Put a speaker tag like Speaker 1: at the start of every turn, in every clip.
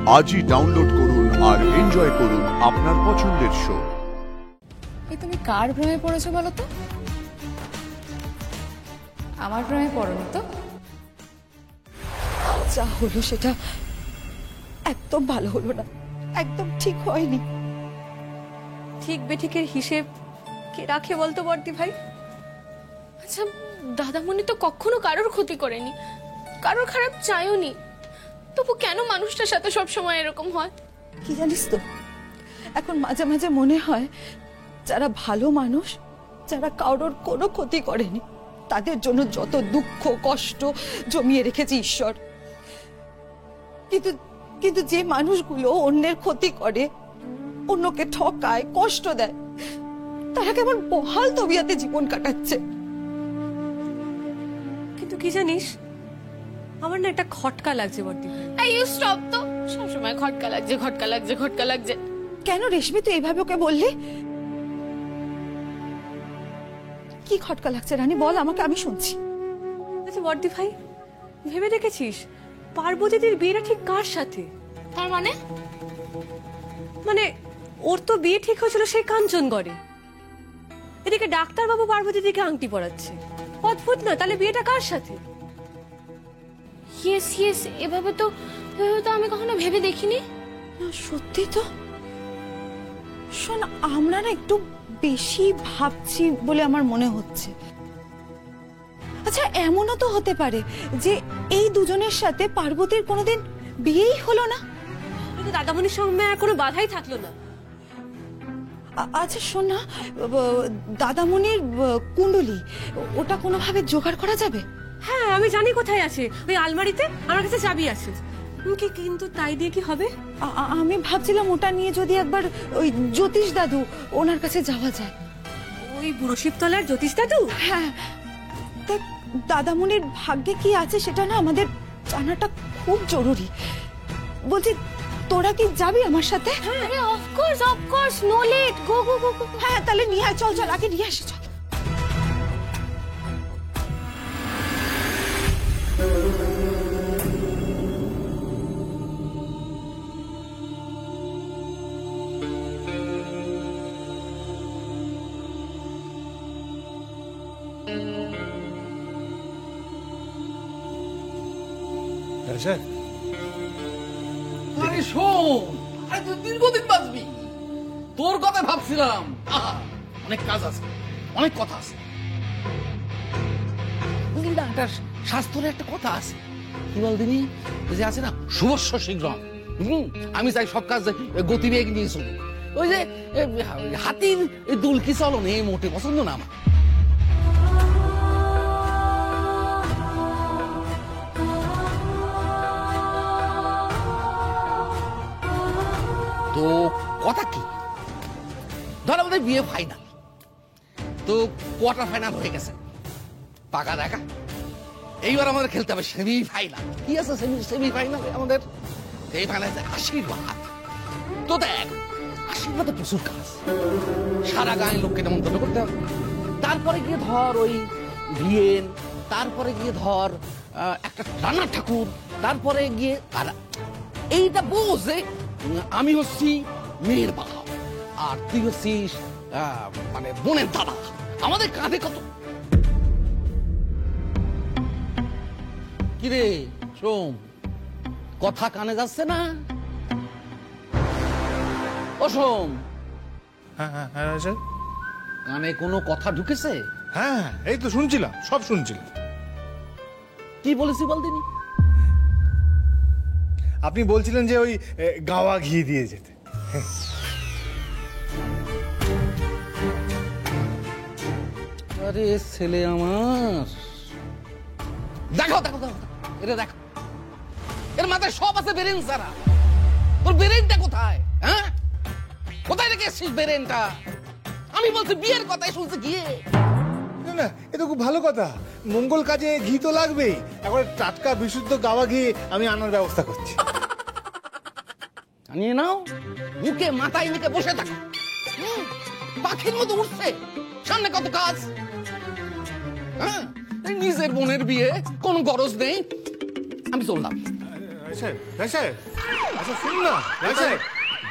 Speaker 1: আজই ডাউনলোড করুন আর এনজয় করুন আপনার পছন্দের শো।
Speaker 2: তুমি কার ভ্রমে পড়েছো বলো তো? আমার ভ্রমে পড়োনি তো?
Speaker 3: যা হলো সেটা একদম ভালো হলো না, একদম ঠিক হয়নি।
Speaker 4: ঠিক বেঠিকের হিসেব কে রাখে বলতো বর্দি ভাই?
Speaker 5: আচ্ছা, দাদামণি তো কখনো কারোর ক্ষতি করেনি, কারোর খারাপ চায়ওনি, তবু কেন মানুষটার সাথে সবসময় এরকম হয়?
Speaker 3: কি জানিস তো, এখন মাঝে মাঝে মনে হয় যারা ভালো মানুষ, যারা কারোর কোনো ক্ষতি করেনি, তাদের জন্য যত দুঃখ কষ্ট জমিয়ে রেখেছে ঈশ্বর। কিন্তু কিন্তু যে মানুষগুলো অন্যের ক্ষতি করে, অন্যকে ঠকায়, কষ্ট দেয়, তারা কেমন বহাল তবিয়াতে জীবন কাটাচ্ছে।
Speaker 4: কিন্তু কি জানিস, আমার না একটা খটকা লাগছে বর্দি ভাই।
Speaker 5: এই ইউ স্টপ তো, সবসময় খটকা লাগছে খটকা লাগছে খটকা লাগছে।
Speaker 3: কেন রেশমি তুই এইভাবে ওকে বললি? কি খটকা লাগছে রানী, বল আমাকে, আমি শুনছি।
Speaker 4: আচ্ছা বর্দি ভাই, ভেবে দেখেছিস পার্বতীদের বিয়েটা ঠিক কার সাথে?
Speaker 5: তার মানে?
Speaker 4: মানে ওর তো বিয়ে ঠিক হয়েছিল সেই কাঞ্চনগড়ে, এদিকে ডাক্তারবাবু পার্বতীদিকে আংটি পরাচ্ছে। অদ্ভুত না? তাহলে বিয়েটা কার সাথে?
Speaker 5: ইয়েস ইয়েস, এভাবে তো আমি কখনো ভেবে দেখিনি।
Speaker 3: না সত্যি তো, শোন, আমরা না একটু বেশি ভাবছি বলে আমার মনে হচ্ছে। আচ্ছা এমনও তো হতে পারে যে এই দুজনের সাথে পার্বতীর কোনোদিন বিয়েই হলো না।
Speaker 4: কিন্তু দাদামণির সঙ্গে আর কোনো বাধাই থাকলো না।
Speaker 3: আচ্ছা শোন না, দাদামণির কুণ্ডলী ওটা কোনোভাবে জোগাড় করা যাবে?
Speaker 4: হ্যাঁ আমি জানি কোথায় আছে, ওই আলমারিতে আমার কাছে চাবি আছে। কিন্তু তাই দিয়ে কি হবে?
Speaker 3: আমি ভাবছিলাম ওটা নিয়ে যদি একবার ওই জ্যোতিষ দাদু ওনার কাছে যাওয়া যায়।
Speaker 4: ওই বুড়ো শিবতলার জ্যোতিষ দাদু?
Speaker 3: হ্যাঁ, দেখ দাদামণির ভাগ্যে কি আছে সেটা না আমাদের জানাটা খুব জরুরি। বলছি তোরা কি যাবি আমার সাথে?
Speaker 5: আরে অফকোর্স, নো লেট, গো গো গো গো।
Speaker 3: হ্যাঁ তাহলে নিয়ে আয়, চল চল আগে নিয়ে আসি, চল।
Speaker 6: আরে শোন, আরে তুই দীর্ঘদিন বাঁচবি, তোর কথা ভাবছিলাম। অনেক কাজ আছে, অনেক কথা আছে। বুঝলি না, একটা শাস্ত্রে একটা কথা আছে, কি বল দিনি, যে আছে না, শুভস্য শীঘ্রম। আমি চাই সব কাজ গতিবেগ নিয়ে চলুক। ওই যে হাতির দুলকি চলন, এই মোটে পছন্দ না আমার। তো কথা কি, ধর আমাদের বিয়ে ফাইনাল, তো কোয়ার্টার ফাইনাল হয়ে গেছে, পাকা দেখা। এইবার আমাদের খেলতে হবে সেমি ফাইনাল। কি আছে সেমি ফাইনালে আমাদের? এই ফাইনালে আশীর্বাদ। তো দেখ, আশীর্বাদে প্রচুর কাজ, সারা গাঁয়ের লোককে নেমন্তন্ন করতে হবে। তারপরে গিয়ে ধর ওই বিয়েন, তারপরে গিয়ে ধর একটা রান্নার ঠাকুর, তারপরে গিয়ে আর এইটা বোঝ, আমি হচ্ছি মেয়ের বাবা আর তুই হচ্ছিস মানে বোনের দাদা। আমাদের কাঁধে কত কিরে সোম, কথা কানে যাচ্ছে না? ও সোম, কানে কোনো কথা ঢুকেছে?
Speaker 7: হ্যাঁ এই তো শুনছিলাম, সব শুনছিলাম।
Speaker 6: কি বলেছি বলদিনি?
Speaker 7: আপনি বলছিলেন যে ওই গাওয়া ঘি দিয়ে যেতে।
Speaker 6: আরে ছেলে আমার, দেখো দেখো দেখো, এটা দেখো, এর মাথায় সব আছে বেরেন সারা। তোর বেরেনটা কোথায়? হ্যাঁ, কোথায় রেখে এসছিস বেরেনটা? আমি বলছি বিয়ের কথাই শুনছি গিয়ে।
Speaker 7: না না, এ তো খুব ভালো কথা, মঙ্গল কাজে ঘি তো লাগবেই। এখন টাটকা বিশুদ্ধ গাওয়া ঘি আমি আনার ব্যবস্থা করছি।
Speaker 6: নিয়ে নাও, মুখে মাথায় নিকে বসে থাকো, পাখির মতো উঠছে, সামনে কত কাজ। নিজের বোনের বিয়ে, কোন গরজ নেই, আমি চললাম।
Speaker 7: সাহেব রায় সাহেব আচ্ছা শুনুন না রায় সাহেব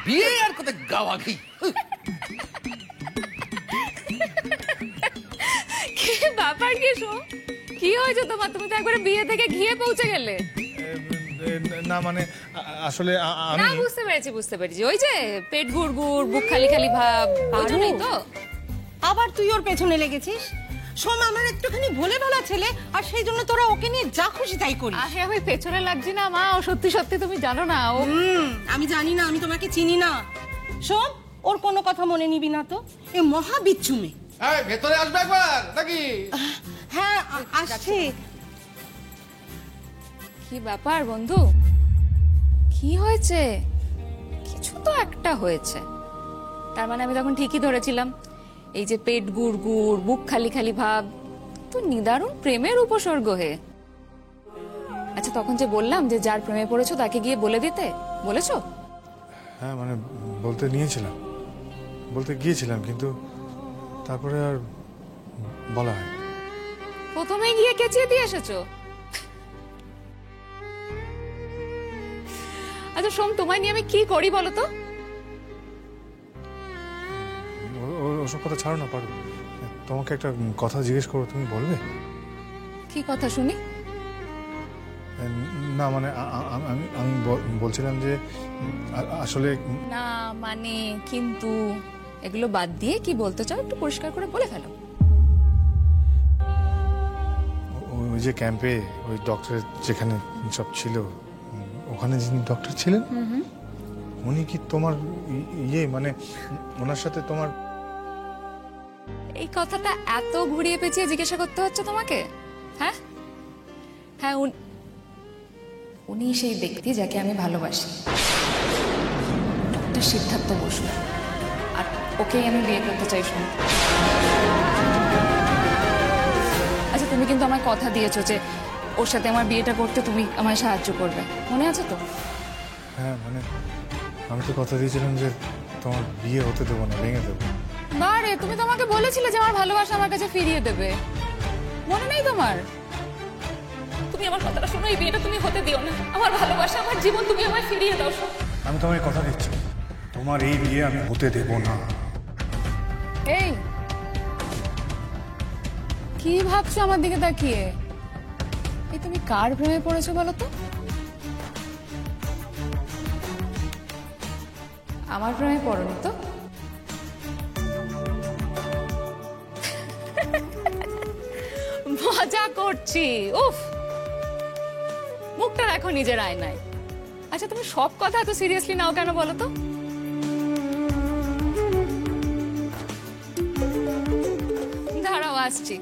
Speaker 6: বিয়ে আর কোথায় গাওয়া ঘি
Speaker 2: কি ব্যাপার কি শো কি হয়েছে তোমার? তুমি তো একবারে বিয়ে থেকে ঘিয়ে পৌঁছে গেলে।
Speaker 7: না মানে আসলে
Speaker 2: না বুঝতে পেরেছি ওই যে পেট গুড়গুড় বুক খালি খালি ভাব ওই জন্যই তো।
Speaker 3: আবার তুই ওর পেছনে লেগেছিস। সোম আমার একটুখানি ভোলে ভালা ছেলে, আর সেই জন্য তোরা ওকে নিয়ে যা খুশি তাই করিস।
Speaker 2: আরে আমি পেছনে লাগছি না মা, ও সত্যি সত্যি তুমি জানো না ও।
Speaker 3: আমি জানি না, আমি তোমাকে চিনি না। সোম, ওর কোনো কথা মনে নিবি না তো। এ মহা বিচ্ছু মেয়ে।
Speaker 6: এই ভেতরে আসবে একবার নাকি?
Speaker 3: হ্যাঁ আসছি।
Speaker 2: কি ব্যাপার বন্ধু, কি হয়েছে? কিছু তো একটা হয়েছে। তার মানে আমি তখন ঠিকই ধরেছিলাম, এই যে পেট গুড় গুড় বুক খালি খালি ভাব তো নিদারুণ প্রেমের উপসর্গ হে। আচ্ছা তখন যে বললাম যে যার প্রেমে পড়েছো তাকে গিয়ে বলে দিতে, বলেছো?
Speaker 7: হ্যাঁ মানে বলতে গিয়েছিলাম কিন্তু তারপরে আর বলা হয়।
Speaker 2: প্রথমে গিয়ে কেচিয়ে দিয়ে এসেছো। আচ্ছা সোম, তোমায় নিয়ে আমি কি করি বলো তো?
Speaker 7: ওসব কথা ছাড়ো না, পারো। তোমাকে একটা কথা জিজ্ঞেস করবো, তুমি বলবে?
Speaker 2: কি কথা শুনি?
Speaker 7: না মানে আমি বলছিলাম যে আসলে
Speaker 2: না মানে কিন্তু এগুলো বাদ দিয়ে কি বলতে চাও একটু পরিষ্কার করে বলে ফেলো।
Speaker 7: ওই যে ক্যাম্পে ওই ডক্টর যেখানে সব ছিল, ওখানে যিনি ডক্টর ছিলেন উনি কি তোমার মানে ওনার সাথে তোমার?
Speaker 2: এই কথাটা এত ঘুরিয়ে পেঁচিয়ে জিজ্ঞাসা করতে হচ্ছে তোমাকে? হ্যাঁ হ্যাঁ, উনি সেই ব্যক্তি যাকে আমি ভালোবাসি, ডক্টর সিদ্ধার্থ বসু, আর ওকেই আমি বিয়ে করতে চাই। শোনো, আচ্ছা তুমি কিন্তু আমায় কথা দিয়েছো যে ওর সাথে আমার বিয়েটা করতে তুমি আমায় সাহায্য করবে, মনে আছে তো?
Speaker 7: হ্যাঁ মানে আমি তো কথা দিয়েছিলাম যে তোমার বিয়ে হতে দেবো না, ভেঙে দেবো।
Speaker 2: বারে, তুমি তো আমাকে বলেছিলে যে আমার ভালোবাসা আমার কাছে ফিরিয়ে দেবে, মনে নেই তোমার? তুমি আমার কথাটা শোনো, এই বিয়েটা তুমি হতে দিও না। আমার ভালোবাসা, আমার জীবন তুমি আমায় ফিরিয়ে দাও।
Speaker 7: আমি তোমায় কথা দিচ্ছি, তোমার এই বিয়ে আমি হতে দেবো না।
Speaker 2: এই কি ভাবছো আমার দিকে তাকিয়ে? এই তুমি কার প্রেমে পড়েছো বলো তো? আমার প্রেমে পড়োনি তো? মজা করছি। উফ, মুখটা দেখো নিজের আয়নায়। আচ্ছা তুমি সব কথা এত সিরিয়াসলি নাও কেন বলো তো? দাঁড়াও আসছি।